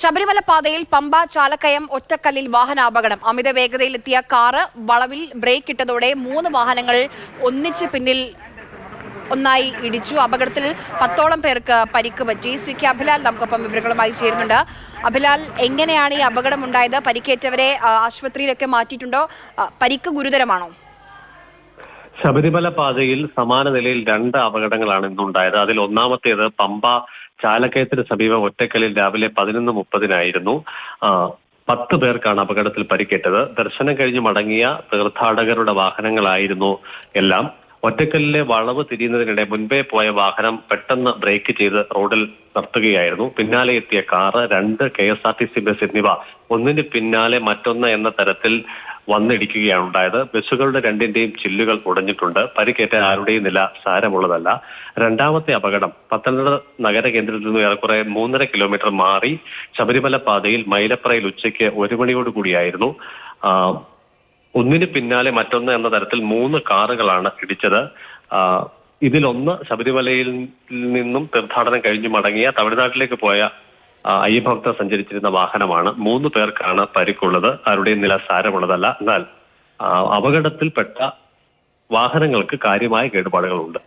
ശബരിമല പാതയിൽ പമ്പ ചാലക്കയം ഒറ്റക്കല്ലിൽ വാഹനാപകടം. അമിത വേഗതയിലെത്തിയ കാറ് വളവിൽ ബ്രേക്ക് ഇട്ടതോടെ 3 വാഹനങ്ങൾ ഒന്നിച്ച് പിന്നിൽ ഒന്നായി ഇടിച്ചു. അപകടത്തിൽ 10ഓളം പേർക്ക് പരിക്ക് പറ്റി. ശ്രീ കെ അഭിലാൽ നമുക്കൊപ്പം വിവരങ്ങളുമായി ചേരുന്നുണ്ട്. അഭിലാൽ, എങ്ങനെയാണ് ഈ അപകടം ഉണ്ടായത്? പരിക്കേറ്റവരെ ആശുപത്രിയിലൊക്കെ മാറ്റിയിട്ടുണ്ടോ? പരിക്ക് ഗുരുതരമാണോ? ശബരിമല പാതയിൽ സമാന നിലയിൽ 2 അപകടങ്ങളാണ് ഇന്നുണ്ടായത്. അതിൽ ഒന്നാമത്തേത് പമ്പ ചാലക്കയത്തിന് സമീപം ഒറ്റക്കലിൽ രാവിലെ 11:30-നായിരുന്നു. 10 പേർക്കാണ് അപകടത്തിൽ പരിക്കേറ്റത്. ദർശനം കഴിഞ്ഞ് മടങ്ങിയ തീർത്ഥാടകരുടെ വാഹനങ്ങളായിരുന്നു എല്ലാം. ഒറ്റക്കലിലെ വളവ് തിരിയുന്നതിനിടെ മുൻപേ പോയ വാഹനം പെട്ടെന്ന് ബ്രേക്ക് ചെയ്ത് റോഡിൽ നിർത്തുകയായിരുന്നു. പിന്നാലെ എത്തിയ കാറ്, 2 KSRTC ബസ് എന്നിവ ഒന്നിന് പിന്നാലെ മറ്റൊന്ന് എന്ന തരത്തിൽ വന്നിടിക്കുകയാണ് ഉണ്ടായത്. ബസ്സുകളുടെ 2ന്റെയും ചില്ലുകൾ ഉടഞ്ഞിട്ടുണ്ട്. പരിക്കേറ്റ ആരുടെയും നില സാരമുള്ളതല്ല. രണ്ടാമത്തെ അപകടം പത്തനംതിട്ട നഗര കേന്ദ്രത്തിൽ നിന്ന് ഏറെക്കുറെ 3.5 കിലോമീറ്റർ മാറി ശബരിമല പാതയിൽ മൈലപ്രയിൽ ഉച്ചയ്ക്ക് 1 മണിയോടുകൂടിയായിരുന്നു. ഒന്നിന് പിന്നാലെ മറ്റൊന്ന് എന്ന തരത്തിൽ 3 കാറുകളാണ് ഇടിച്ചത്. ഇതിലൊന്ന് ശബരിമലയിൽ നിന്നും തീർത്ഥാടനം കഴിഞ്ഞു മടങ്ങിയ തമിഴ്നാട്ടിലേക്ക് പോയ അയ്യഭക്തർ സഞ്ചരിച്ചിരുന്ന വാഹനമാണ്. 3 പേർക്കാണ് പരിക്കുള്ളത്. ആരുടെയും നില സാരമുള്ളതല്ല. എന്നാൽ അപകടത്തിൽപ്പെട്ട വാഹനങ്ങൾക്ക് കാര്യമായ കേടുപാടുകളുണ്ട്.